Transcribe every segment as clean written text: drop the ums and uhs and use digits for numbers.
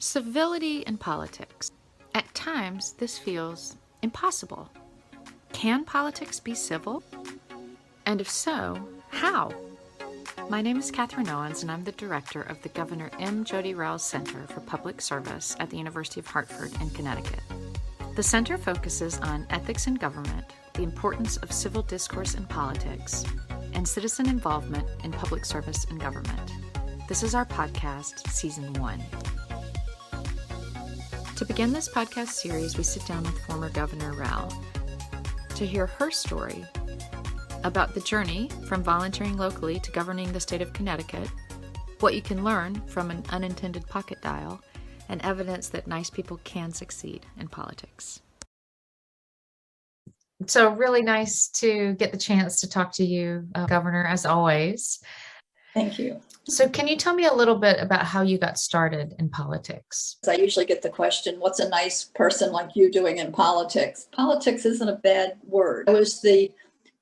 Civility in politics. At times, this feels impossible. Can politics be civil? And if so, how? My name is Katharine Owens, and I'm the director of the Governor M. Jodi Rell Center for Public Service at the University of Hartford in Connecticut. The center focuses on ethics in government, the importance of civil discourse in politics, and citizen involvement in public service and government. This is our podcast, Season 1. To begin this podcast series, we sit down with former Governor Rell to hear her story about the journey from volunteering locally to governing the state of Connecticut, what you can learn from an unintended pocket dial, and evidence that nice people can succeed in politics. So really nice to get the chance to talk to you, Governor, as always. Thank you. So can you tell me a little bit about how you got started in politics? I usually get the question, what's a nice person like you doing in politics? Politics isn't a bad word. I was the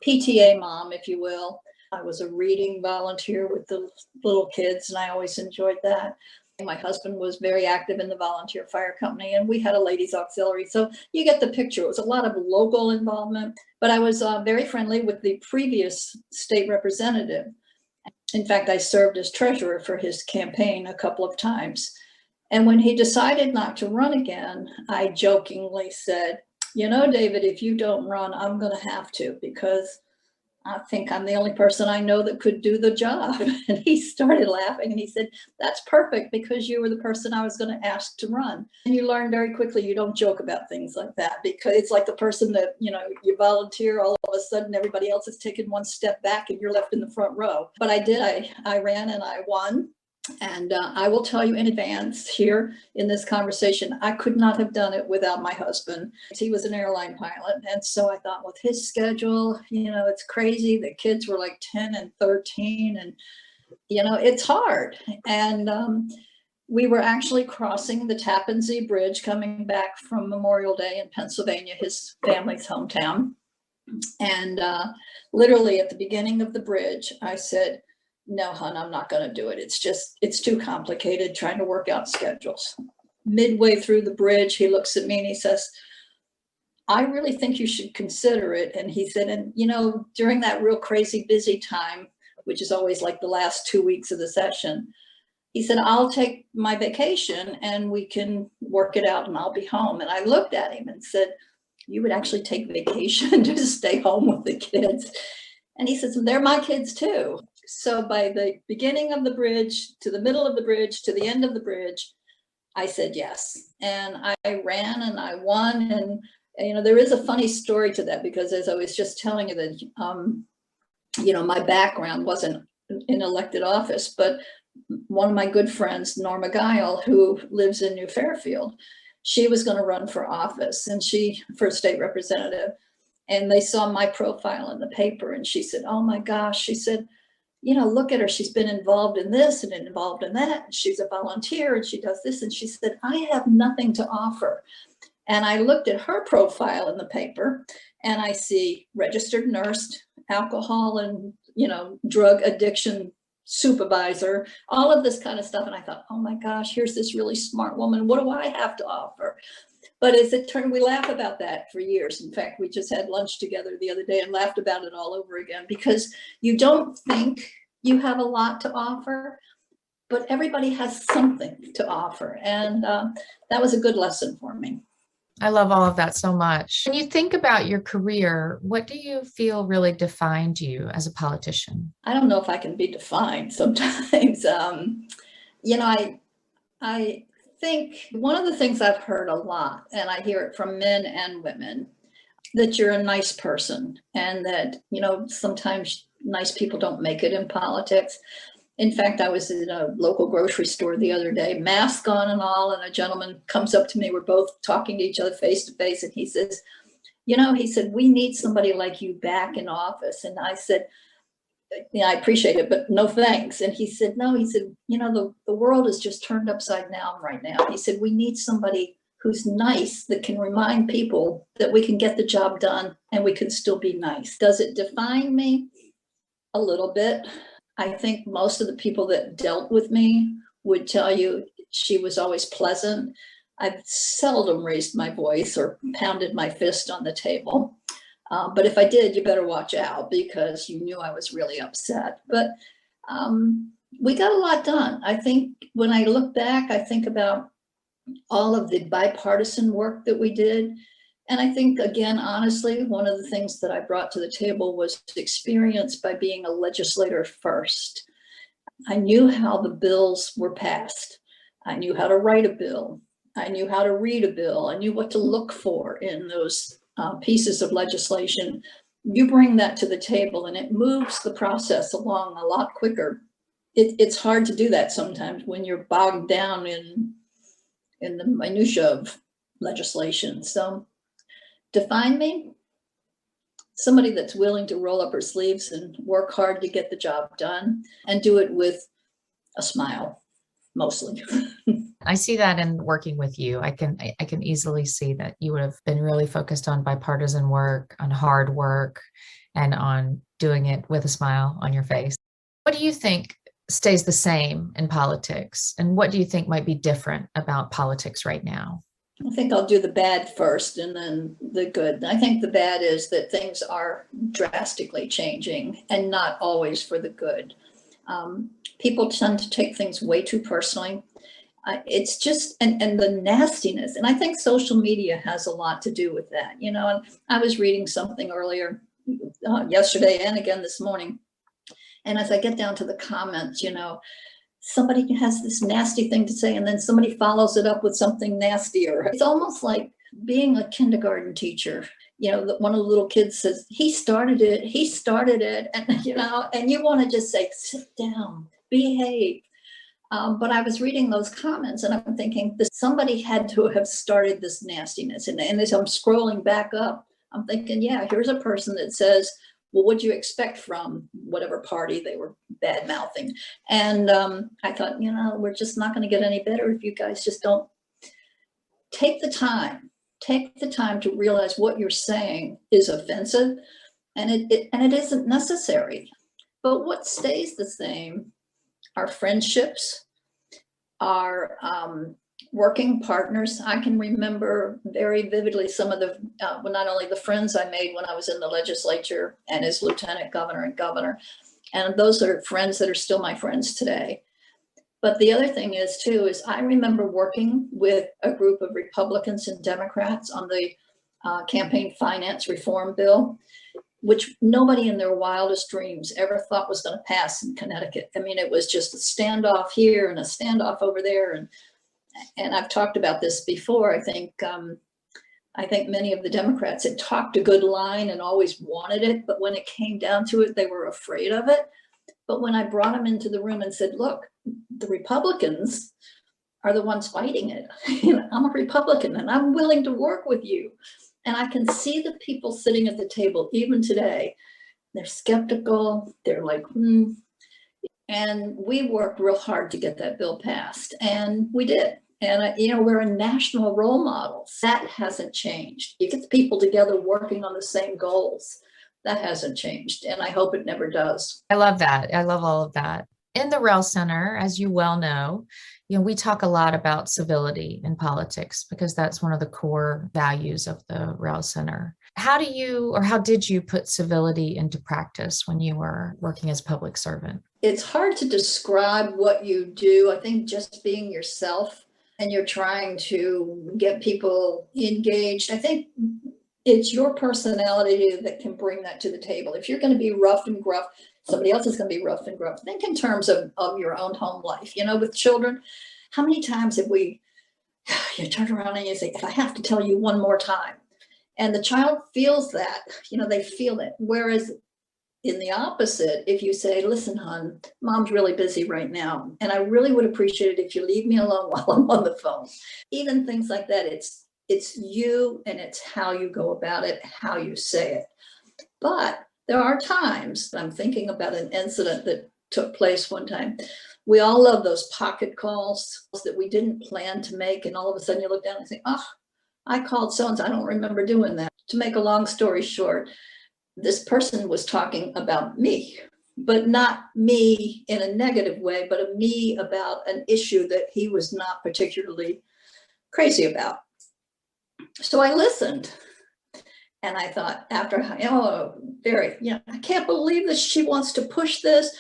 PTA mom, if you will. I was a reading volunteer with the little kids, and I always enjoyed that. My husband was very active in the volunteer fire company, and we had a ladies auxiliary. So you get the picture. It was a lot of local involvement, but I was very friendly with the previous state representative. In fact, I served as treasurer for his campaign a couple of times. And when he decided not to run again, I jokingly said, you know, David, if you don't run, I'm going to have to, because I think I'm the only person I know that could do the job. And he started laughing and he said, that's perfect, because you were the person I was going to ask to run. And you learn very quickly, you don't joke about things like that, because it's like the person that, you know, you volunteer, all of a sudden everybody else has taken one step back and you're left in the front row. But I did, I ran and I won. And I will tell you in advance here in this conversation, I could not have done it without my husband. He was an airline pilot. And so I thought, with his schedule, you know, it's crazy. The kids were like 10 and 13 and, you know, it's hard. And we were actually crossing the Tappan Zee Bridge coming back from Memorial Day in Pennsylvania, his family's hometown. And literally at the beginning of the bridge, I said, no, hon, I'm not going to do it. It's too complicated trying to work out schedules. Midway through the bridge, he looks at me and he says, I really think you should consider it. And he said, and you know, during that real crazy busy time, which is always like the last 2 weeks of the session, he said, I'll take my vacation and we can work it out and I'll be home. And I looked at him and said, you would actually take vacation to stay home with the kids? And he says, they're my kids too. So by the beginning of the bridge, to the middle of the bridge, to the end of the bridge, I said yes. And I ran and I won. And, you know, there is a funny story to that, because as I was just telling you that, you know, my background wasn't in elected office, but one of my good friends, Norma Guile, who lives in New Fairfield, she was going to run for office and for state representative. And they saw my profile in the paper and she said, oh my gosh, she said, you know, look at her. She's been involved in this and involved in that. She's a volunteer and she does this. And she said, I have nothing to offer. And I looked at her profile in the paper and I see registered nurse, alcohol and, you know, drug addiction supervisor, all of this kind of stuff. And I thought, oh my gosh, here's this really smart woman. What do I have to offer? But as it turned, we laugh about that for years. In fact, we just had lunch together the other day and laughed about it all over again, because you don't think you have a lot to offer, but everybody has something to offer. And that was a good lesson for me. I love all of that so much. When you think about your career, what do you feel really defined you as a politician? I don't know if I can be defined sometimes. You know, I think one of the things I've heard a lot, and I hear it from men and women, that you're a nice person and that, you know, sometimes nice people don't make it in politics. In fact, I was in a local grocery store the other day, mask on and all, and a gentleman comes up to me. We're both talking to each other face to face. And he says, you know, he said, we need somebody like you back in office. And I said, yeah, I appreciate it, but no thanks. And he said, no, he said, you know, the world is just turned upside down right now. He said, we need somebody who's nice that can remind people that we can get the job done and we can still be nice. Does it define me? A little bit. I think most of the people that dealt with me would tell you She was always pleasant. I've seldom raised my voice or pounded my fist on the table. But if I did, you better watch out because you knew I was really upset. But we got a lot done. I think when I look back, I think about all of the bipartisan work that we did. And I think, again, honestly, one of the things that I brought to the table was experience by being a legislator first. I knew how the bills were passed. I knew how to write a bill. I knew how to read a bill. I knew what to look for in those pieces of legislation. You bring that to the table and it moves the process along a lot quicker. It's hard to do that sometimes when you're bogged down in the minutia of legislation. So define me, somebody that's willing to roll up her sleeves and work hard to get the job done and do it with a smile, mostly. I see that in working with you. I can easily see that you would have been really focused on bipartisan work, on hard work, and on doing it with a smile on your face. What do you think stays the same in politics? And what do you think might be different about politics right now? I think I'll do the bad first and then the good. I think the bad is that things are drastically changing and not always for the good. People tend to take things way too personally. It's just, and the nastiness. And I think social media has a lot to do with that. And I was reading something earlier yesterday and again this morning. And as I get down to the comments, somebody has this nasty thing to say and then somebody follows it up with something nastier. It's almost like being a kindergarten teacher. One of the little kids says, he started it, and you want to just say, sit down, behave. But I was reading those comments and I'm thinking that somebody had to have started this nastiness. And as I'm scrolling back up, I'm thinking, yeah, here's a person that says, well, what'd you expect from whatever party they were bad mouthing? And I thought, we're just not going to get any better if you guys just don't take the time to realize what you're saying is offensive and it isn't necessary. But what stays the same are friendships, are working partners. I can remember very vividly some of the, not only the friends I made when I was in the legislature and as lieutenant governor and governor, and those are friends that are still my friends today. But the other thing is I remember working with a group of Republicans and Democrats on the campaign finance reform bill, which nobody in their wildest dreams ever thought was going to pass in Connecticut. I mean, it was just a standoff here and a standoff over there. And I've talked about this before. I think many of the Democrats had talked a good line and always wanted it, but when it came down to it, they were afraid of it. But when I brought them into the room and said, look, the Republicans are the ones fighting it. I'm a Republican and I'm willing to work with you. And I can see the people sitting at the table, even today, they're skeptical. They're like, And we worked real hard to get that bill passed, and we did. And, we're a national role model. That hasn't changed. You get the people together working on the same goals. That hasn't changed, and I hope it never does. I love that. I love all of that. In the Rell Center, as you well know, we talk a lot about civility in politics because that's one of the core values of the Rell Center. How did you put civility into practice when you were working as a public servant? It's hard to describe what you do. I think just being yourself and you're trying to get people engaged. I think it's your personality that can bring that to the table. If you're going to be rough and gruff, somebody else is going to be rough and gruff. Think in terms of your own home life. With children, how many times have you turn around and you say, if I have to tell you one more time, and the child feels that, they feel it. Whereas in the opposite, if you say, listen, hon, mom's really busy right now, and I really would appreciate it if you leave me alone while I'm on the phone. Even things like that, it's you and it's how you go about it, how you say it. But there are times, I'm thinking about an incident that took place one time. We all love those pocket calls that we didn't plan to make, and all of a sudden you look down and say, oh, I called so-and-so, I don't remember doing that. To make a long story short, this person was talking about me, but not me in a negative way, but a me about an issue that he was not particularly crazy about. So I listened. And I thought after, I can't believe that she wants to push this.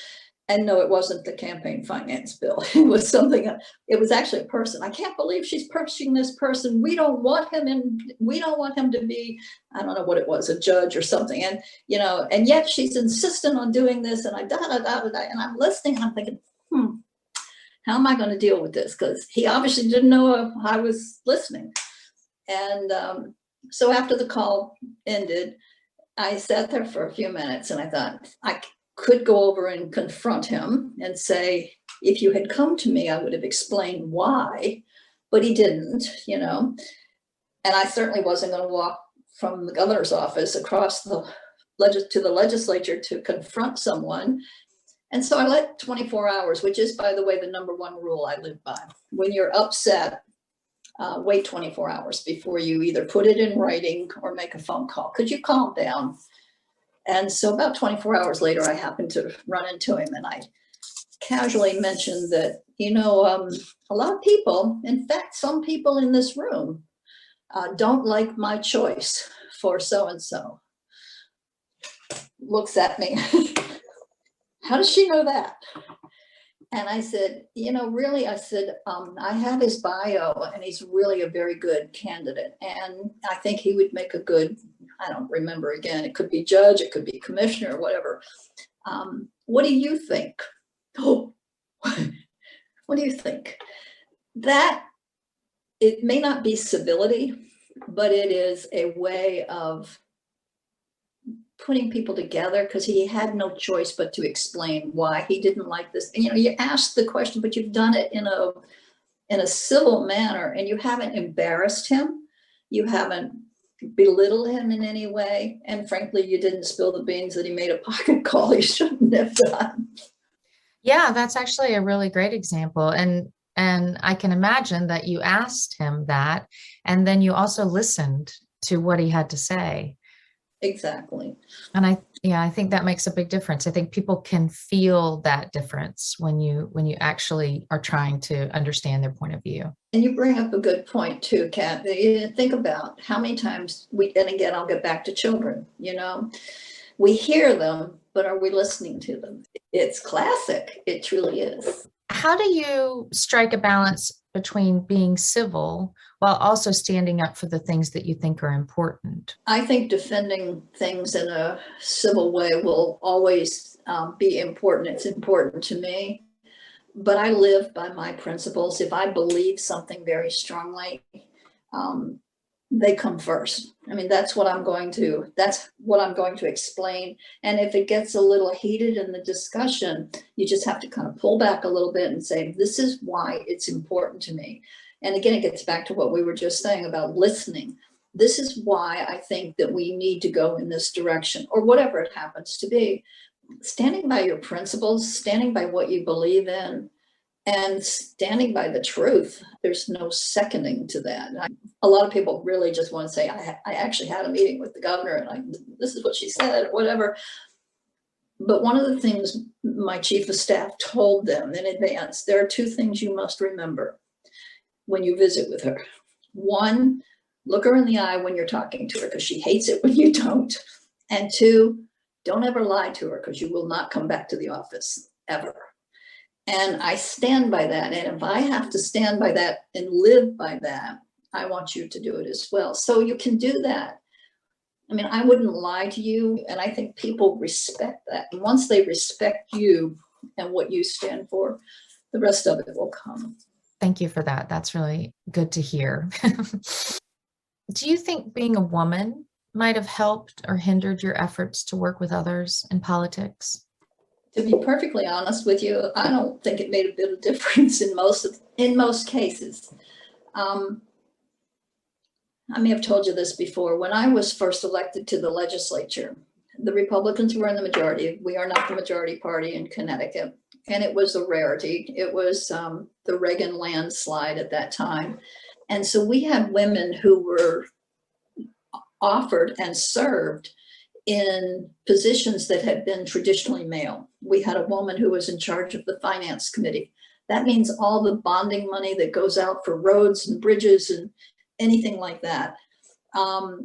And no, it wasn't the campaign finance bill. It was something, it was actually a person. I can't believe she's pushing this person. We don't want him we don't want him to be, I don't know what it was, a judge or something. And, and yet she's insistent on doing this. And and I'm listening and I'm thinking, how am I going to deal with this? Because he obviously didn't know I was listening. And, so after the call ended, I sat there for a few minutes and I thought I could go over and confront him and say, if you had come to me, I would have explained why, but he didn't, and I certainly wasn't going to walk from the governor's office across to the legislature to confront someone. And so I let 24 hours, which is, by the way, the number one rule I live by. When you're upset, wait 24 hours before you either put it in writing or make a phone call. Could you calm down? And so about 24 hours later, I happened to run into him and I casually mentioned that, a lot of people, in fact, some people in this room don't like my choice for so-and-so. Looks at me. How does she know that? And I said, really, I said, I have his bio and he's really a very good candidate. And I think he would make a good, I don't remember again, it could be judge, it could be commissioner, whatever. What do you think? Oh, what do you think? That, it may not be civility, but it is a way of putting people together, because he had no choice but to explain why he didn't like this. You asked the question, but you've done it in a civil manner, and you haven't embarrassed him. You haven't belittled him in any way. And frankly, you didn't spill the beans that he made a pocket call he shouldn't have done. Yeah, that's actually a really great example. And I can imagine that you asked him that, and then you also listened to what he had to say. Exactly. And I think that makes a big difference. I think people can feel that difference when you actually are trying to understand their point of view. And you bring up a good point too, Kat. Think about how many times and again, I'll get back to children, we hear them, but are we listening to them? It's classic. It truly is. How do you strike a balance between being civil while also standing up for the things that you think are important? I think defending things in a civil way will always be important. It's important to me, but I live by my principles. If I believe something very strongly, they come first. I mean, that's what I'm going to explain. And if it gets a little heated in the discussion, you just have to kind of pull back a little bit and say, this is why it's important to me. And again, it gets back to what we were just saying about listening. This is why I think that we need to go in this direction, or whatever it happens to be. Standing by your principles, standing by what you believe in, and standing by the truth. There's no seconding to that. A lot of people really just want to say, I actually had a meeting with the governor and this is what she said, or whatever. But one of the things my chief of staff told them in advance, there are two things you must remember when you visit with her. One, look her in the eye when you're talking to her, because she hates it when you don't. And two, don't ever lie to her, because you will not come back to the office ever. And I stand by that. And if I have to stand by that and live by that, I want you to do it as well. So you can do that. I mean, I wouldn't lie to you. And I think people respect that. And once they respect you and what you stand for, the rest of it will come. Thank you for that. That's really good to hear. Do you think being a woman might have helped or hindered your efforts to work with others in politics? To be perfectly honest with you, I don't think it made a bit of difference in most cases. I may have told you this before. When I was first elected to the legislature, the Republicans were in the majority. We are not the majority party in Connecticut, and it was a rarity. It was the Reagan landslide at that time. And so we had women who were offered and served in positions that had been traditionally male. We had a woman who was in charge of the finance committee. That means all the bonding money that goes out for roads and bridges and anything like that.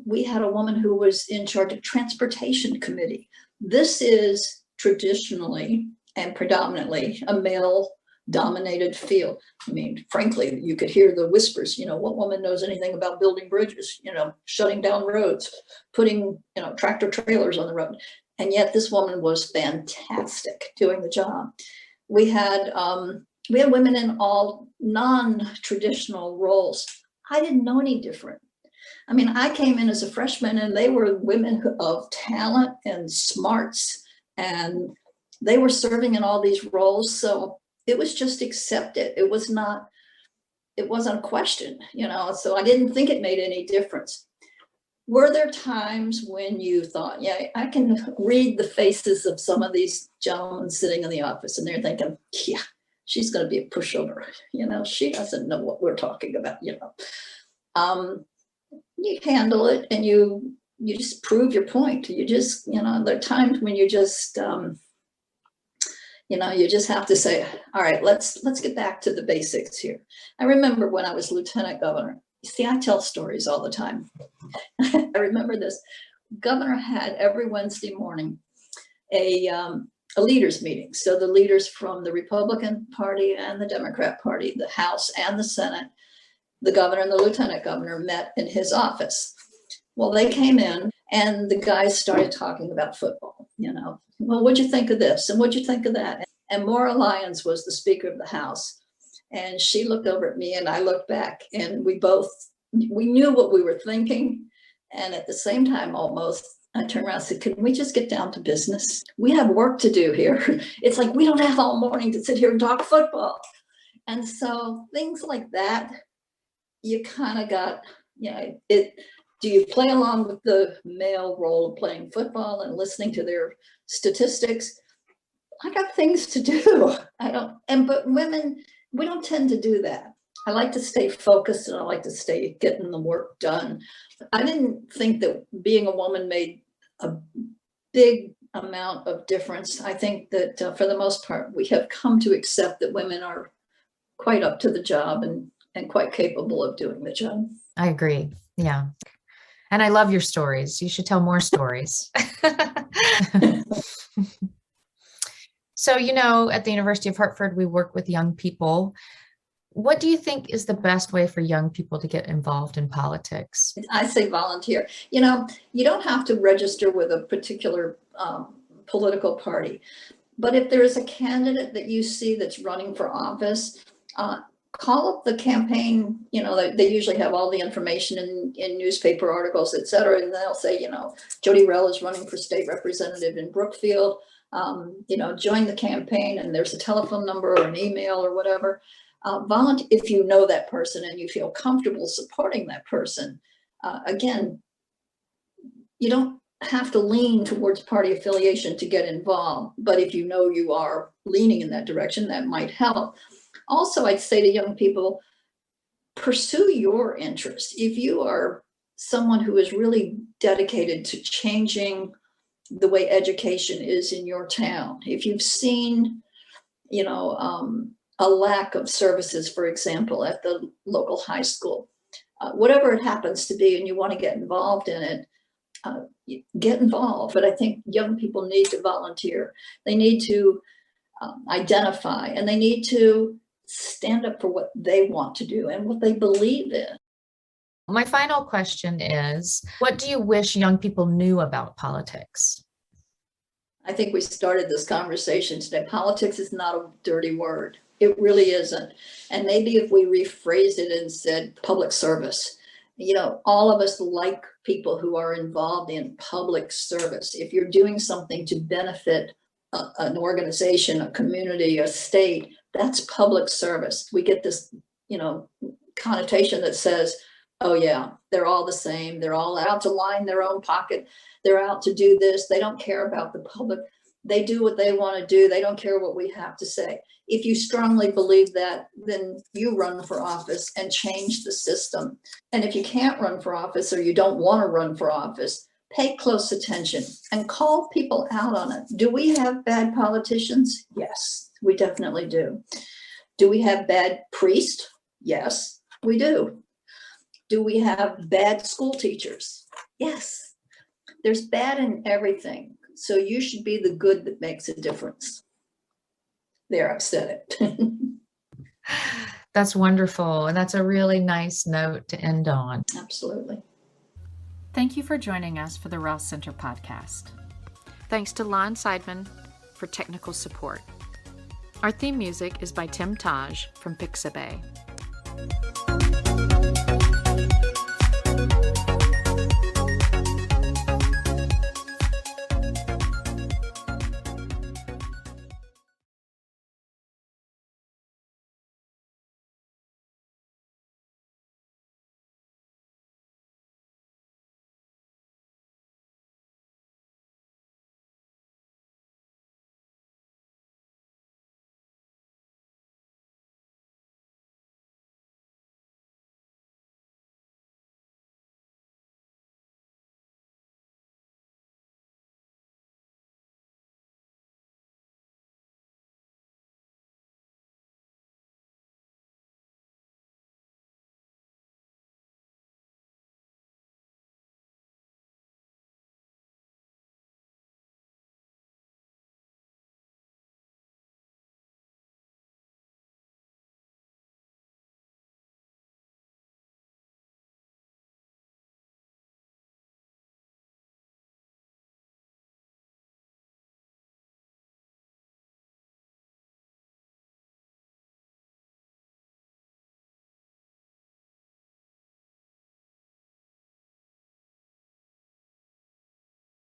We had a woman who was in charge of transportation committee. This is traditionally and predominantly a male dominated field. I mean, frankly, you could hear the whispers, what woman knows anything about building bridges, shutting down roads, putting, tractor trailers on the road. And yet this woman was fantastic doing the job. We had women in all non-traditional roles. I didn't know any different. I mean, I came in as a freshman and they were women of talent and smarts, and they were serving in all these roles. So it was just accepted. It wasn't a question, so I didn't think it made any difference. Were there times when you thought, yeah, I can read the faces of some of these gentlemen sitting in the office and they're thinking, yeah, she's going to be a pushover. She doesn't know what we're talking about, you handle it and you just prove your point. You just, there are times when you just, you just have to say, all right, let's get back to the basics here. I remember when I was lieutenant governor. See, I tell stories all the time. I remember this. Governor had every Wednesday morning a leaders meeting. So the leaders from the Republican Party and the Democrat Party, the House and the Senate, the governor and the lieutenant governor met in his office. Well, they came in and the guys started talking about football, Well, what'd you think of this? And what'd you think of that? And Maura Lyons was the Speaker of the House. And she looked over at me and I looked back, and we knew what we were thinking. And at the same time, almost, I turned around and said, can we just get down to business? We have work to do here. It's like, we don't have all morning to sit here and talk football. And so things like that, you kind of got, do you play along with the male role of playing football and listening to their statistics? I got things to do. But women, we don't tend to do that. I like to stay focused and I like to stay getting the work done. I didn't think that being a woman made a big amount of difference. I think that for the most part, we have come to accept that women are quite up to the job and quite capable of doing the job. I agree. Yeah. And I love your stories. You should tell more stories. So, at the University of Hartford, we work with young people. What do you think is the best way for young people to get involved in politics? I say volunteer. You don't have to register with a particular political party. But if there is a candidate that you see that's running for office, call up the campaign. They usually have all the information in newspaper articles, et cetera. And they'll say, Jodi Rell is running for state representative in Brookfield. Join the campaign, and there's a telephone number or an email or whatever. Volunteer if you know that person and you feel comfortable supporting that person. Again, you don't have to lean towards party affiliation to get involved, but if you know you are leaning in that direction, that might help. Also, I'd say to young people, pursue your interest. If you are someone who is really dedicated to changing the way education is in your town, if you've seen, a lack of services, for example, at the local high school, whatever it happens to be, and you want to get involved in it, get involved. But I think young people need to volunteer. They need to identify, and they need to stand up for what they want to do and what they believe in. My final question is, what do you wish young people knew about politics? I think we started this conversation today. Politics is not a dirty word. It really isn't. And maybe if we rephrased it and said public service, all of us like people who are involved in public service. If you're doing something to benefit an organization, a community, a state, that's public service. We get this, connotation that says, oh yeah, they're all the same. They're all out to line their own pocket. They're out to do this. They don't care about the public. They do what they want to do. They don't care what we have to say. If you strongly believe that, then you run for office and change the system. And if you can't run for office or you don't want to run for office, pay close attention and call people out on it. Do we have bad politicians? Yes, we definitely do. Do we have bad priests? Yes, we do. Do we have bad school teachers? Yes. There's bad in everything. So you should be the good that makes a difference. There, I've said it. That's wonderful. And that's a really nice note to end on. Absolutely. Thank you for joining us for the Rell Center podcast. Thanks to Lon Seidman for technical support. Our theme music is by Tim Taj from Pixabay.